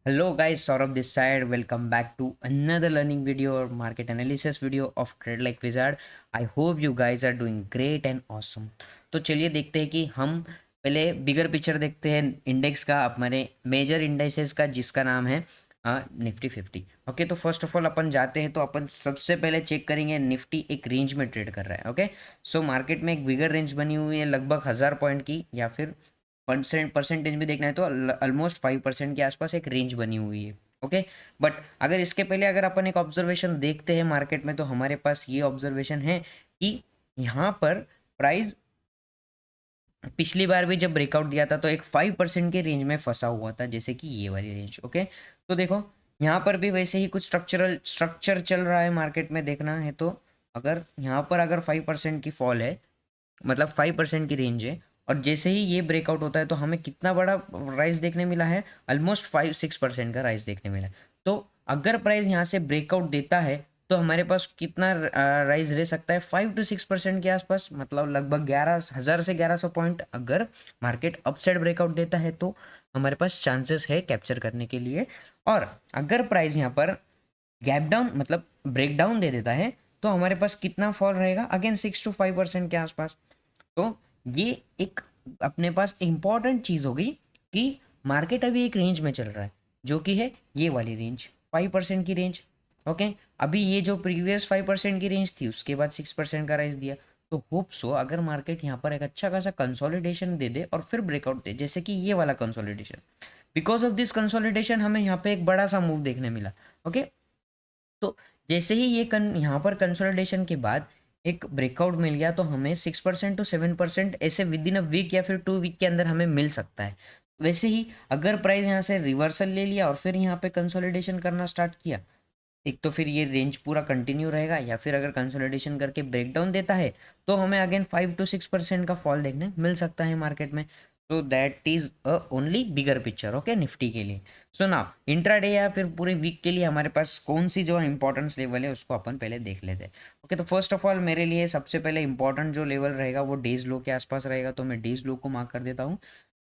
Hello guys, Saurabh this side. Welcome back to another learning video or market analysis video of Trade Like Wizard. I hope you guys are doing great and awesome. तो चलिए देखते हैं कि हम पहले bigger picture देखते हैं index का, हमारे मेजर इंडेक्सेस का, जिसका नाम है निफ्टी 50। ओके, तो फर्स्ट ऑफ ऑल अपन जाते हैं तो अपन सबसे पहले चेक करेंगे निफ्टी एक रेंज में ट्रेड कर रहा है। ओके, सो मार्केट में एक बिगर रेंज बनी हुई है लगभग 1000 पॉइंट की, या फिर परसेंटेज में देखना है तो ऑलमोस्ट 5% के आसपास एक रेंज बनी हुई है। ओके, बट अगर इसके पहले अगर अपन एक ऑब्जर्वेशन देखते हैं मार्केट में, तो हमारे पास ये ऑब्जर्वेशन है कि यहाँ पर प्राइस पिछली बार भी जब ब्रेकआउट दिया था तो एक 5% के रेंज में फंसा हुआ था, जैसे कि ये वाली रेंज। ओके, तो देखो यहाँ पर भी वैसे ही कुछ स्ट्रक्चर चल रहा है मार्केट में, देखना है तो अगर यहाँ पर अगर 5% की फॉल है, मतलब 5% की रेंज है, और जैसे ही ये ब्रेकआउट होता है तो हमें कितना बड़ा राइज देखने मिला है, ऑलमोस्ट 5-6% का राइज देखने मिला है। तो अगर प्राइस यहाँ से ब्रेकआउट देता है तो हमारे पास कितना राइज रह सकता है, 5 से 6% के आसपास, मतलब लगभग 11,000 से 1100 पॉइंट। अगर मार्केट अपसाइड ब्रेकआउट देता है तो हमारे पास चांसेस है कैप्चर करने के लिए। और अगर प्राइस यहाँ पर गैप डाउन मतलब ब्रेक डाउन दे देता है तो हमारे पास कितना फॉल रहेगा, अगेन 6 to 5% के आसपास। तो ये एक अपने पास इंपॉर्टेंट चीज़ हो गई कि मार्केट अभी एक रेंज में चल रहा है, जो कि है ये वाली रेंज, 5% की रेंज। ओके, अभी ये जो प्रीवियस 5% की रेंज थी उसके बाद 6% का राइज दिया। तो होप सो अगर मार्केट यहाँ पर एक अच्छा खासा कंसोलिडेशन दे दे और फिर ब्रेकआउट दे, जैसे कि ये वाला consolidation, because of this consolidation हमें यहाँ पे एक बड़ा सा मूव देखने मिला। ओके, तो जैसे ही ये यहाँ पर कंसोलिडेशन के बाद एक ब्रेकआउट मिल गया तो हमें 6% to 7% ऐसे विद इन अ वीक या फिर 2 वीक के अंदर हमें मिल सकता है। वैसे ही अगर प्राइस यहाँ से रिवर्सल ले लिया और फिर यहाँ पे कंसोलिडेशन करना स्टार्ट किया, एक तो फिर ये रेंज पूरा कंटिन्यू रहेगा, या फिर अगर कंसोलिडेशन करके ब्रेकडाउन देता है तो हमें अगेन 5 to 6% का फॉल देखने मिल सकता है मार्केट में। तो that is only bigger picture, okay, Nifty के लिए। सो नाउ इंट्राडे या फिर पूरे वीक के लिए हमारे पास कौन सी जो इंपॉर्टेंस लेवल है उसको अपन पहले देख लेते हैं। ओके, तो फर्स्ट ऑफ ऑल मेरे लिए सबसे पहले इंपॉर्टेंट जो लेवल रहेगा वो डेज लो के आसपास रहेगा, तो मैं डेज लो को मार्क कर देता हूँ।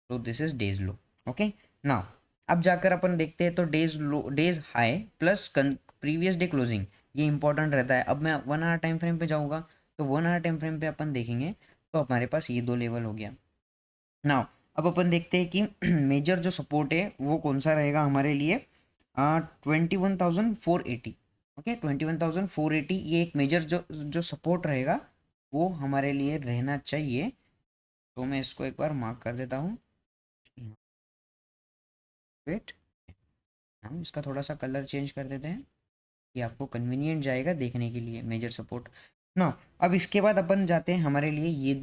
तो this is day's low. Okay, now अब जाकर अपन देखते हैं तो day's low, day's high plus previous day closing, ये इंपॉर्टेंट रहता है। अब मैं 1 आवर टाइम फ्रेम पे जाऊँगा तो 1 आवर टाइम फ्रेम पे अपन देखेंगे तो हमारे पास ये दो लेवल हो गया। नाउ अब अपन देखते हैं कि मेजर जो सपोर्ट है वो कौन सा रहेगा हमारे लिए। 21,480। ओके, 21,480 ये एक मेजर जो जो सपोर्ट रहेगा वो हमारे लिए रहना चाहिए। तो मैं इसको एक बार मार्क कर देता हूँ। वेट, हम इसका थोड़ा सा कलर चेंज कर देते हैं, ये आपको कन्वीनियंट जाएगा देखने के लिए, मेजर सपोर्ट ना। अब इसके बाद अपन जाते हैं हमारे लिए ये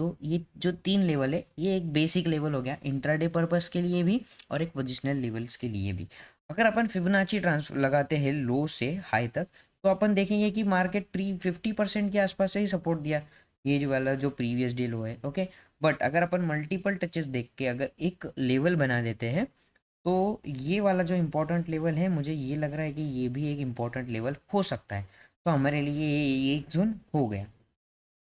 जो 3 लेवल है, ये एक बेसिक लेवल हो गया इंट्राडे पर्पस के लिए भी और एक पोजिशनल लेवल्स के लिए भी। अगर अपन फिबोनाची ट्रांसफर लगाते हैं लो से हाई तक, तो अपन देखेंगे कि मार्केट 50% के आसपास से ही सपोर्ट दिया, ये जो वाला जो प्रीवियस डे लो है। ओके, बट अगर अपन मल्टीपल टचेस देख के अगर एक लेवल बना देते हैं तो ये वाला जो इम्पोर्टेंट लेवल है, मुझे ये लग रहा है कि ये भी एक इम्पोर्टेंट लेवल हो सकता है। तो हमारे लिए ये एक जोन हो गया।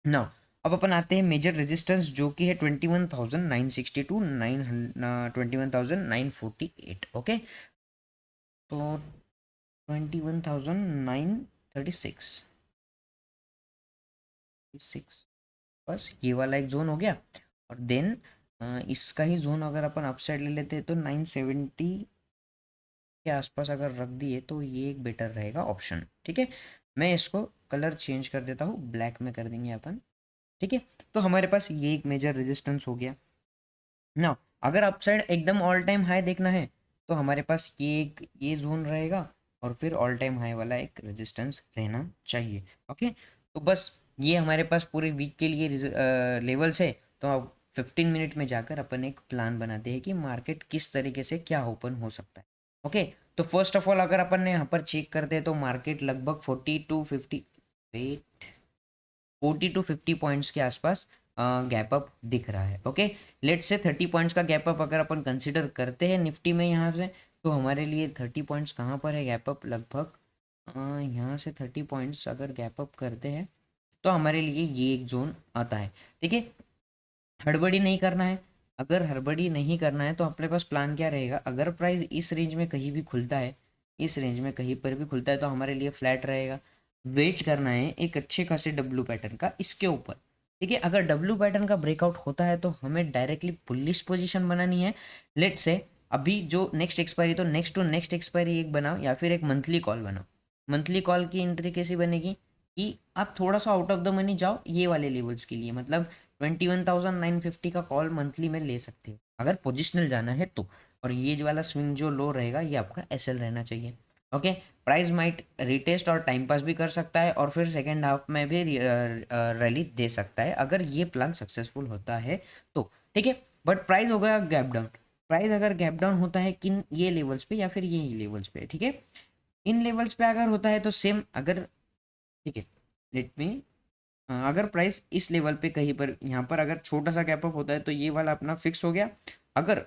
नाउ अब अपन आते हैं मेजर रेजिस्टेंस, जो कि है 21,960 टू 21,948। ओके, तो 21,936 बस ये वाला एक जोन हो गया। और देन इसका ही जोन अगर अपन अपसाइड ले लेते हैं तो 970 के आसपास अगर रख दिए तो ये एक बेटर रहेगा ऑप्शन। ठीक है, मैं इसको कलर चेंज कर देता हूँ, ब्लैक में कर देंगे अपन। ठीक है, तो हमारे पास ये एक मेजर रेजिस्टेंस हो गया ना। अगर अपसाइड एकदम ऑल टाइम हाई देखना है तो हमारे पास ये जोन रहेगा, और फिर ऑल टाइम हाई वाला एक रेजिस्टेंस रहना चाहिए। ओके, तो बस ये हमारे पास पूरे वीक के लिए लेवल्स है। तो अब 15 मिनट में जाकर अपन एक प्लान बनाते हैं कि मार्केट किस तरीके से क्या ओपन हो सकता है। ओके, तो फर्स्ट ऑफ ऑल अगर अपन ने यहाँ पर चेक करते हैं तो मार्केट लगभग 40 to 50 पॉइंट्स के आसपास गैप अप दिख रहा है। ओके, लेट से 30 पॉइंट्स का गैप अप अगर अपन कंसिडर करते हैं निफ्टी में यहाँ से, तो हमारे लिए 30 पॉइंट्स कहाँ पर है गैप अप, लगभग यहाँ से 30 पॉइंट्स अगर गैप अप करते हैं तो हमारे लिए ये एक जोन आता है। ठीक है, हड़बड़ी नहीं करना है। अगर हड़बड़ी नहीं करना है तो अपने पास प्लान क्या रहेगा, अगर प्राइस इस रेंज में कहीं भी खुलता है, इस रेंज में कहीं पर भी खुलता है तो हमारे लिए फ्लैट रहेगा। वेट करना है एक अच्छे खासे डब्लू पैटर्न का इसके ऊपर। ठीक है, अगर डब्लू पैटर्न का ब्रेकआउट होता है तो हमें डायरेक्टली बुलिश पोजीशन बनानी है। लेट से अभी जो नेक्स्ट एक्सपायरी, तो नेक्स्ट टू नेक्स्ट एक्सपायरी एक बनाओ या फिर एक मंथली कॉल बनाओ। मंथली कॉल की एंट्री कैसी बनेगी कि आप थोड़ा सा आउट ऑफ द मनी जाओ ये वाले लेवल्स के लिए, मतलब 21,950 का कॉल मंथली में ले सकते हो अगर पोजिशनल जाना है तो। और ये जो वाला स्विंग जो लो रहेगा ये आपका एसएल रहना चाहिए। ओके, प्राइस माइट रिटेस्ट और टाइम पास भी कर सकता है और फिर सेकेंड हाफ में भी रैली दे सकता है अगर ये प्लान सक्सेसफुल होता है तो। ठीक है, बट प्राइस हो गया गैप डाउन। प्राइस अगर गैप डाउन होता है किन ये लेवल्स पे या फिर ये लेवल्स पे, ठीक है, इन लेवल्स पे अगर होता है तो सेम अगर, ठीक है, लेट मी, अगर प्राइस इस लेवल पे कहीं पर यहाँ पर अगर छोटा सा गैप अप होता है तो ये वाला अपना फिक्स हो गया। अगर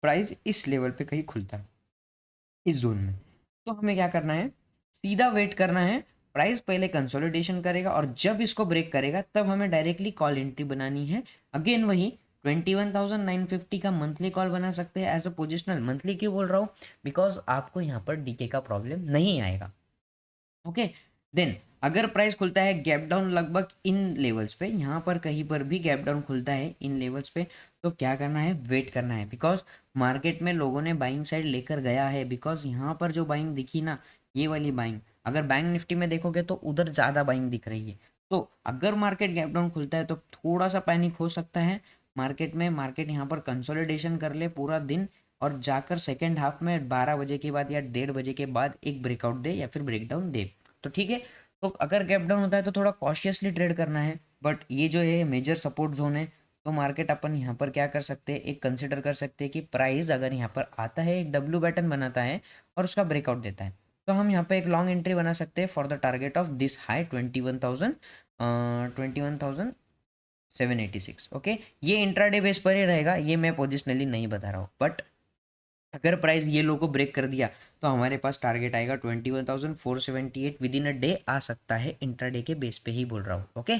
प्राइस इस लेवल पे कहीं खुलता है इस जोन में तो हमें क्या करना है, सीधा वेट करना है। प्राइस पहले कंसोलिडेशन करेगा और जब इसको ब्रेक करेगा तब हमें डायरेक्टली कॉल एंट्री बनानी है। अगेन वही 21,950 का मंथली कॉल बना सकते हैं एज अ पोजिशनल। मंथली क्यों बोल रहा हूँ, बिकॉज आपको यहाँ पर डीके का प्रॉब्लम नहीं आएगा। ओके, देन अगर प्राइस खुलता है गैप डाउन लगभग इन लेवल्स पे, यहाँ पर कहीं पर भी गैप डाउन खुलता है इन लेवल्स पे, तो क्या करना है, वेट करना है। बिकॉज मार्केट में लोगों ने बाइंग साइड लेकर गया है। बिकॉज यहाँ पर जो बाइंग दिखी ना, ये वाली बाइंग, अगर बैंक निफ्टी में देखोगे तो उधर ज़्यादा बाइंग दिख रही है। तो अगर मार्केट गैप डाउन खुलता है तो थोड़ा सा पैनिक हो सकता है मार्केट में। मार्केट यहाँ पर कंसोलिडेशन कर ले पूरा दिन और जाकर सेकेंड हाफ में 12 बजे के बाद या 1:30 बजे के बाद एक ब्रेकआउट दे या फिर ब्रेकडाउन दे तो ठीक है। तो अगर गैप डाउन होता है तो थोड़ा कॉशियसली ट्रेड करना है। बट ये जो है मेजर सपोर्ट जोन है, तो मार्केट अपन यहाँ पर क्या कर सकते हैं, एक कंसिडर कर सकते हैं कि प्राइस अगर यहाँ पर आता है, एक डब्ल्यू पैटर्न बनाता है और उसका ब्रेकआउट देता है, तो हम यहाँ पे एक लॉन्ग एंट्री बना सकते हैं for the target of this high 21,786। Okay, ये इंट्राडे बेस पर ही रहेगा, ये मैं पोजिशनली नहीं बता रहा हूँ। बट अगर प्राइस ये लो को ब्रेक कर दिया तो हमारे पास टारगेट आएगा 21,478 विद इन अ डे आ सकता है, इंट्राडे के बेस पे ही बोल रहा हूँ। Okay,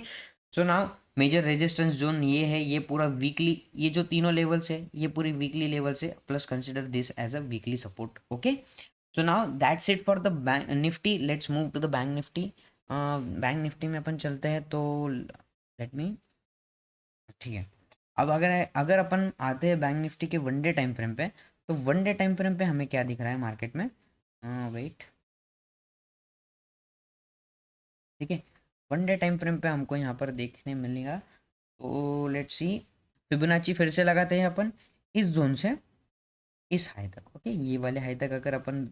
so now major resistance zone ये है, ये पूरा वीकली, ये जो तीनों लेवल्स है ये पूरी वीकली लेवल्स है, plus consider this as a weekly support. Okay, so now that's it for the Bank Nifty. Let's move to the Bank Nifty. Bank Nifty में अपन चलते हैं तो लेट मी, ठीक है। अब अगर अगर अपन आते हैं बैंक निफ्टी के वन डे टाइम फ्रेम पे, तो वन डे टाइम फ्रेम पे हमें क्या दिख रहा है मार्केट में, वेट, ठीक है, वन डे टाइम फ्रेम पे हमको यहाँ पर देखने मिलेगा। तो लेट्स सी, फिबोनाची फिर से लगाते हैं अपन इस जोन से इस हाई तक। ओके, ये वाले हाई तक अगर अपन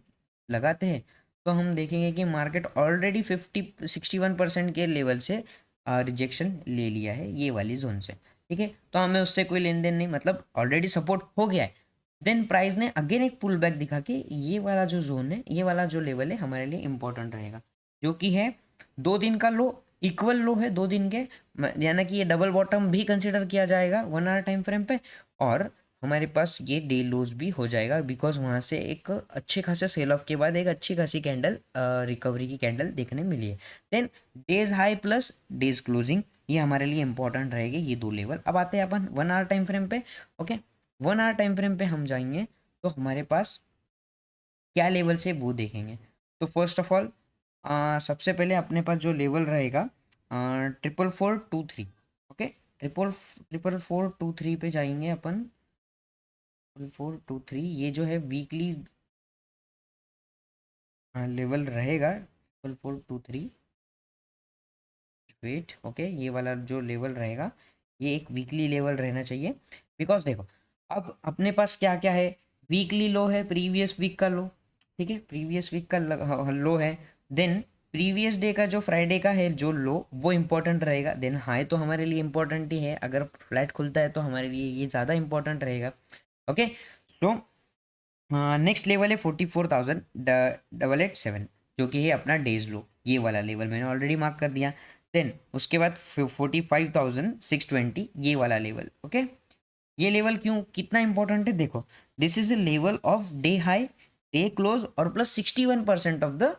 लगाते हैं तो हम देखेंगे कि मार्केट ऑलरेडी 61% के लेवल से रिजेक्शन ले लिया है ये वाली जोन से। ठीक है, तो हमें उससे कोई लेन देन नहीं, मतलब ऑलरेडी सपोर्ट हो गया है। देन प्राइस ने अगेन एक पुल बैक दिखा कि ये वाला जो जोन है, ये वाला जो लेवल है हमारे लिए इंपॉर्टेंट रहेगा, जो कि है 2 दिन का लो, इक्वल लो है 2 दिन के, यानी कि ये डबल बॉटम भी कंसिडर किया जाएगा 1 आवर टाइम फ्रेम पे। और हमारे पास ये डे लोज भी हो जाएगा बिकॉज वहाँ से एक अच्छे खासे सेल ऑफ के बाद एक अच्छी खासी कैंडल, रिकवरी की कैंडल देखने मिली है। Then day's high plus day's closing, ये हमारे लिए इंपॉर्टेंट रहेगी ये दो लेवल। अब आते हैं अपन 1 आवर टाइम फ्रेम पे। ओके, 1 आवर टाइम फ्रेम पे हम जाएंगे तो हमारे पास क्या लेवल से वो देखेंगे। तो फर्स्ट ऑफ ऑल सबसे पहले अपने पास जो लेवल रहेगा 44423। Okay, triple triple four two three पे जाएंगे अपन। 423 ये जो है वीकली लेवल रहेगा 44423। वेट, ओके, ये वाला जो लेवल रहेगा ये एक वीकली लेवल रहना चाहिए। बिकॉज देखो अब अपने पास क्या क्या है, वीकली लो है प्रीवियस वीक का लो, ठीक है, प्रीवियस वीक का लो है। देन प्रीवियस डे का जो फ्राइडे का है जो लो वो इंपॉर्टेंट रहेगा। देन हाई तो हमारे लिए इंपॉर्टेंट ही है, अगर फ्लैट खुलता है तो हमारे लिए ये ज़्यादा इंपॉर्टेंट रहेगा। ओके, सो नेक्स्ट लेवल है 44,887 जो कि है अपना डेज लो, ये वाला लेवल मैंने ऑलरेडी मार्क कर दिया। देन उसके बाद 45,620 ये वाला लेवल। ओके, ये लेवल क्यों कितना इंपॉर्टेंट है, देखो this is the level of day high, day close और plus 61% of the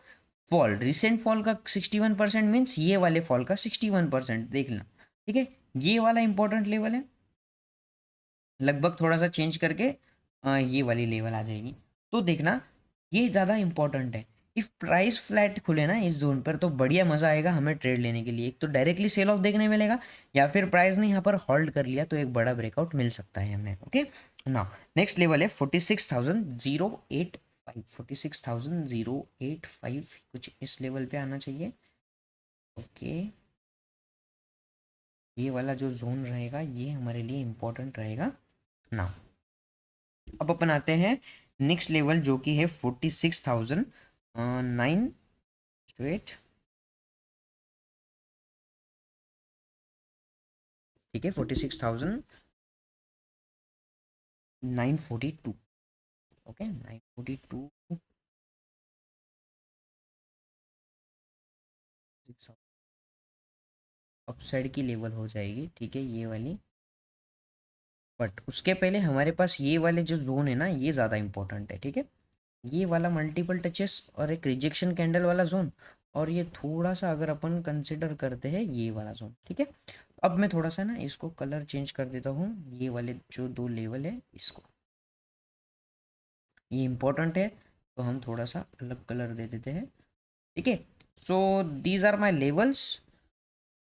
fall. Recent fall का 61% मीन्स ये वाले फॉल का 61% देखना। ठीक है, ये वाला इंपॉर्टेंट लेवल है। लगभग थोड़ा सा चेंज करके ये वाली लेवल आ जाएगी। तो देखना ये ज़्यादा इंपॉर्टेंट है। इफ़ प्राइस फ्लैट खुले ना इस जोन पर तो बढ़िया मज़ा आएगा हमें ट्रेड लेने के लिए। एक तो डायरेक्टली सेल ऑफ देखने मिलेगा, या फिर प्राइस ने यहाँ पर होल्ड कर लिया तो एक बड़ा ब्रेकआउट मिल सकता है हमें। ओके, नाउ नेक्स्ट लेवल है 46,085, 46,085 कुछ इस लेवल पे आना चाहिए। ओके, ये वाला जो जोन रहेगा ये हमारे लिए इम्पोर्टेंट रहेगा। नाउ अब अपन आते हैं नेक्स्ट लेवल जो कि है 46,908। ठीक है, 46,942। ओके, 942 अपसाइड की लेवल हो जाएगी। ठीक है, ये वाली। बट उसके पहले हमारे पास ये वाले जो जोन है ना ये ज़्यादा इंपॉर्टेंट है। ठीक है, ये वाला मल्टीपल टचेस और एक रिजेक्शन कैंडल वाला जोन, और ये थोड़ा सा अगर अपन कंसिडर करते हैं ये वाला जोन। ठीक है, अब मैं थोड़ा सा ना इसको कलर चेंज कर देता हूँ। ये वाले जो दो लेवल है इसको, ये इंपॉर्टेंट है तो हम थोड़ा सा अलग कलर दे देते हैं। ठीक है, so these are my levels.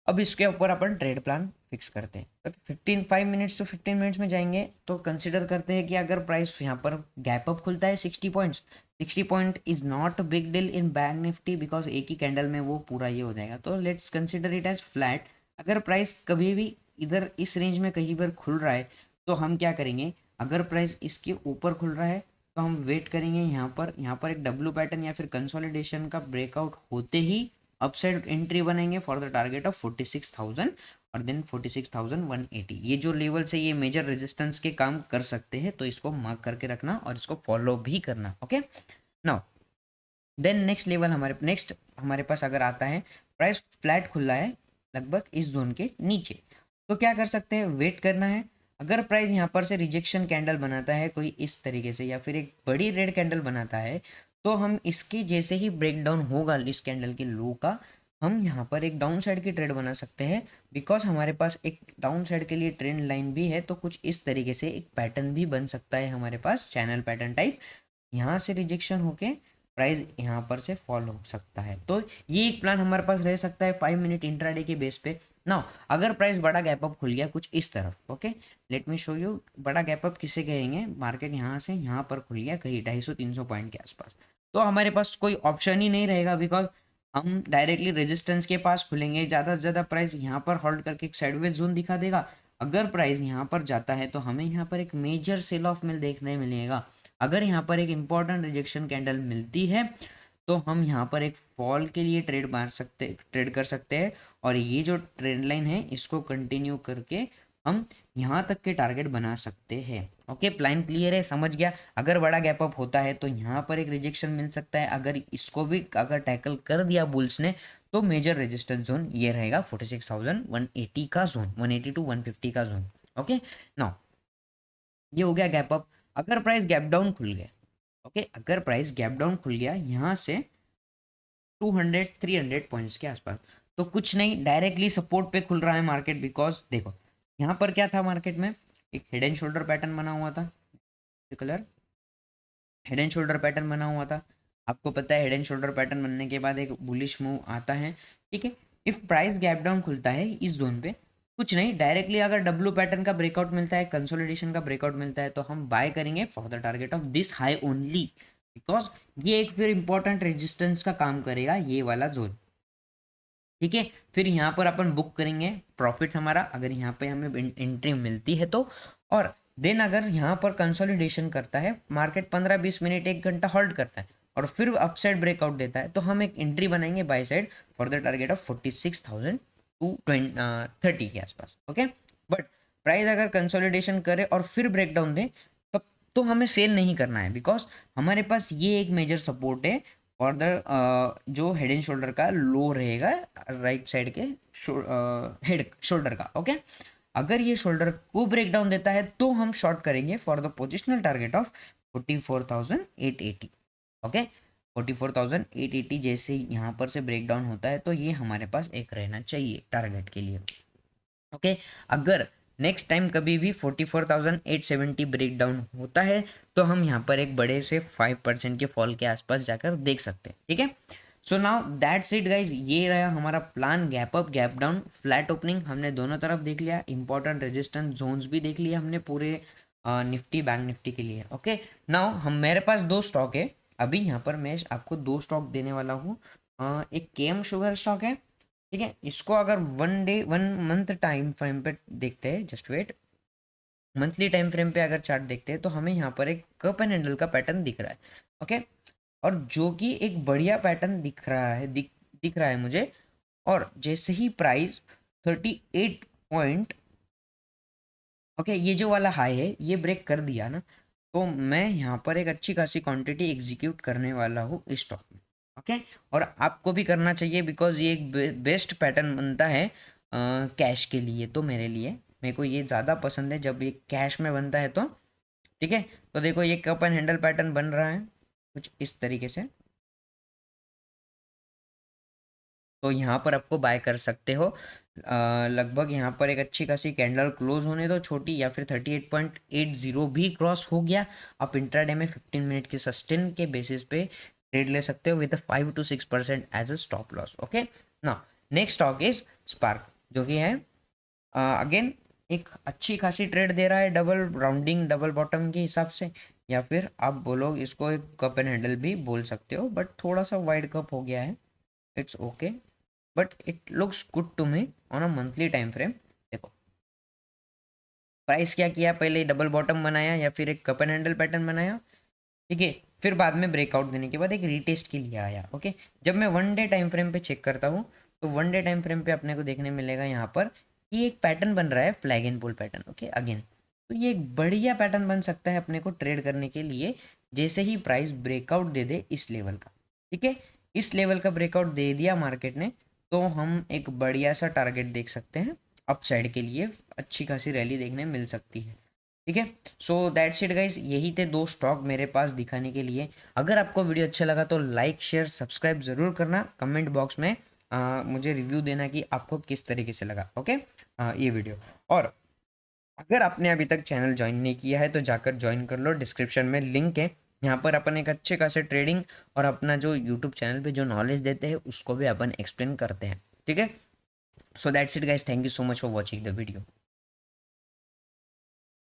अब इसके ऊपर अपन ट्रेड प्लान फिक्स करते हैं। ओके, 5 मिनट्स to 15 मिनट्स में जाएंगे तो कंसिडर करते हैं कि अगर प्राइस यहाँ पर गैप अप खुलता है 60 points, 60 point is not big deal in bank Nifty because एक ही कैंडल में वो पूरा ये हो जाएगा। तो let's consider it as flat. अगर प्राइस कभी भी इधर इस रेंज में कहीं पर खुल रहा है तो हम क्या करेंगे, अगर प्राइस इसके ऊपर खुल रहा है तो हम वेट करेंगे यहाँ पर एक डब्ल्यू पैटर्न या फिर कंसोलिडेशन का ब्रेकआउट होते ही अपसाइड एंट्री बनेंगे फॉर द टारगेट ऑफ 46,000 और देन 46,180। ये जो लेवल से ये मेजर रेजिस्टेंस के काम कर सकते हैं, तो इसको मार्क करके रखना और इसको फॉलो भी करना। ओके, नाउ देन नेक्स्ट हमारे पास अगर आता है प्राइस फ्लैट खुला है लगभग इस जोन के नीचे, तो क्या कर सकते हैं, वेट करना है। अगर प्राइस यहाँ पर से रिजेक्शन कैंडल बनाता है कोई इस तरीके से या फिर एक बड़ी रेड कैंडल बनाता है, तो हम इसके जैसे ही ब्रेक डाउन होगा इस कैंडल के लो का, हम यहाँ पर एक डाउन साइड की ट्रेड बना सकते हैं। बिकॉज हमारे पास एक डाउन साइड के लिए ट्रेंड लाइन भी है, तो कुछ इस तरीके से एक पैटर्न भी बन सकता है हमारे पास, चैनल पैटर्न टाइप। यहाँ से रिजेक्शन होके प्राइस यहाँ पर से फॉल हो सकता है। तो ये एक प्लान हमारे पास रह सकता है 5 मिनट इंट्राडे के बेस पे। ना अगर प्राइस बड़ा गैप अप खुल गया कुछ इस तरफ, okay let me show you बड़ा गैप अप किसे कहेंगे, मार्केट यहाँ से यहाँ पर खुल गया कहीं 250-300 पॉइंट के आसपास, तो हमारे पास कोई ऑप्शन ही नहीं रहेगा। बिकॉज हम डायरेक्टली रेजिस्टेंस के पास खुलेंगे, ज़्यादा से ज़्यादा प्राइस यहाँ पर होल्ड करके एक साइडवेज जोन दिखा देगा। अगर प्राइस यहाँ पर जाता है तो हमें यहाँ पर एक मेजर सेल ऑफ मिल देखने मिलेगा। अगर यहाँ पर एक इंपॉर्टेंट रिजेक्शन कैंडल मिलती है तो हम यहाँ पर एक फॉल के लिए ट्रेड कर सकते हैं, और ये जो ट्रेंड लाइन है इसको कंटिन्यू करके हम यहाँ तक के टारगेट बना सकते हैं। ओके, प्लान क्लियर है, समझ गया। अगर बड़ा गैप अप होता है तो यहाँ पर एक रिजेक्शन मिल सकता है, अगर इसको भी अगर टैकल कर दिया बुल्स ने तो मेजर रेजिस्टेंस जोन ये रहेगा 46,180 का जोन, 180 to 150 का जोन। ओके, नाउ ये हो गया गैप अप। अगर प्राइस गैप डाउन खुल गया, ओके अगर प्राइस गैप डाउन खुल गया यहाँ से 200-300 पॉइंट्स के आसपास, तो कुछ नहीं, डायरेक्टली सपोर्ट पे खुल रहा है मार्केट। बिकॉज देखो यहाँ पर क्या था, मार्केट में एक हेड एंड शोल्डर पैटर्न बना हुआ था, colour head and shoulder pattern बना हुआ था। आपको पता है हेड एंड शोल्डर पैटर्न बनने के बाद एक बुलिश मूव आता है। ठीक है, इफ प्राइस गैप डाउन खुलता है इस जोन पे, कुछ नहीं, डायरेक्टली अगर डब्ल्यू पैटर्न का ब्रेकआउट मिलता है, कंसोलिडेशन का ब्रेकआउट मिलता है, तो हम बाय करेंगे for the target of this high only. Because ये एक फिर इंपॉर्टेंट रेजिस्टेंस का काम करेगा ये वाला जोन। ठीक है, फिर यहाँ पर अपन बुक करेंगे प्रॉफिट हमारा, अगर यहाँ पे हमें एंट्री मिलती है तो। और देन अगर यहाँ पर कंसोलिडेशन करता है मार्केट, 15-20 मिनट 1 घंटा होल्ड करता है और फिर अपसाइड ब्रेकआउट देता है, तो हम एक एंट्री बनाएंगे by side for the target of 46,000 to 30 के आसपास। ओके, बट प्राइस अगर कंसोलिडेशन करे और फिर ब्रेकडाउन दे तब तो हमें सेल नहीं करना है। बिकॉज हमारे पास ये एक मेजर सपोर्ट है और जो हेड एंड शोल्डर का लो रहेगा राइट साइड के हेड शोल्डर का। ओके, अगर ये शोल्डर को ब्रेक डाउन देता है तो हम शॉर्ट करेंगे for the positional target of 44,880। Okay, 44,880 जैसे यहाँ पर से ब्रेक डाउन होता है तो ये हमारे पास एक रहना चाहिए टारगेट के लिए। ओके, अगर नेक्स्ट टाइम कभी भी 44,870 ब्रेक डाउन होता है तो हम यहाँ पर एक बड़े से 5% के फॉल के आसपास जाकर देख सकते हैं, ठीक है। सो नाउ दैट्स इट गाइज, ये रहा हमारा plan. Gap up, gap down, flat opening हमने दोनों तरफ देख लिया, इंपॉर्टेंट रेजिस्टेंस जोन्स भी देख लिया हमने पूरे निफ्टी बैंक निफ्टी के लिए। ओके, नाउ हम मेरे पास दो स्टॉक है अभी यहाँ पर, मैं आपको दो स्टॉक देने वाला हूँ। एक केएम शुगर स्टॉक है, ठीक है। इसको अगर 1 मंथ टाइम फ्रेम पे देखते हैं, just wait, monthly time frame पे अगर चार्ट देखते हैं तो हमें यहाँ पर एक कप एंड हैंडल का पैटर्न दिख रहा है। ओके, और जो कि एक बढ़िया पैटर्न दिख रहा है, दिख रहा है मुझे। और जैसे ही प्राइस 38 पॉइंट, ओके, ये जो वाला हाई है ये ब्रेक कर दिया ना, तो मैं यहाँ पर एक अच्छी खासी क्वांटिटी एग्जीक्यूट करने वाला हूँ इस स्टॉक में। ओके, और आपको भी करना चाहिए बिकॉज ये एक बेस्ट पैटर्न बनता है कैश के लिए। तो मेरे को ये ज़्यादा पसंद है जब ये कैश में बनता है तो, ठीक है। तो देखो ये कप एंड हैंडल पैटर्न बन रहा है कुछ इस तरीके से, तो यहाँ पर आपको बाय कर सकते हो। लगभग यहाँ पर एक अच्छी खासी कैंडल क्लोज होने दो छोटी, या फिर 38.80 भी क्रॉस हो गया, आप इंट्राडे में 15 मिनट के सस्टेन के बेसिस पे ट्रेड ले सकते हो with 5 to 6% as a stop loss. Okay, ना नेक्स्ट स्टॉक इज स्पार्क, जो कि है अगेन एक अच्छी खासी ट्रेड दे रहा है, डबल राउंडिंग डबल बॉटम के हिसाब से, या फिर आप बोलो इसको एक कप एंड हैंडल भी बोल सकते हो, बट थोड़ा सा वाइड कप हो गया है, it's okay, but it looks good to me on a monthly time frame. देखो प्राइस क्या किया, पहले डबल बॉटम बनाया या फिर एक कप एंड हैंडल पैटर्न बनाया, ठीक है, फिर बाद में ब्रेकआउट देने के बाद एक रीटेस्ट के लिए आया। ओके, जब मैं 1 डे टाइम फ्रेम पे चेक करता हूँ तो 1 डे टाइम फ्रेम पे अपने को देखने मिलेगा यहाँ पर कि एक पैटर्न बन रहा है, flag and pull pattern. Okay, again तो ये एक बढ़िया पैटर्न बन सकता है अपने को ट्रेड करने के लिए, जैसे ही प्राइस ब्रेकआउट दे दे इस लेवल का, ठीक है। इस लेवल का ब्रेकआउट दे दिया मार्केट ने तो हम एक बढ़िया सा टारगेट देख सकते हैं, अपसाइड के लिए अच्छी खासी रैली देखने मिल सकती है, ठीक है। सो दैट्स इट गाइज, यही थे दो स्टॉक मेरे पास दिखाने के लिए। अगर आपको वीडियो अच्छा लगा तो लाइक शेयर सब्सक्राइब ज़रूर करना, कमेंट बॉक्स में मुझे रिव्यू देना कि आपको किस तरीके से लगा। ओके, ये वीडियो, और अगर आपने अभी तक चैनल ज्वाइन नहीं किया है तो जाकर ज्वाइन कर लो, डिस्क्रिप्शन में लिंक है। यहाँ पर अपन एक अच्छे खासे ट्रेडिंग और अपना जो यूट्यूब चैनल पे जो नॉलेज देते हैं उसको भी अपन एक्सप्लेन करते हैं, ठीक है। So that's it guys, thank you so much for watching the video.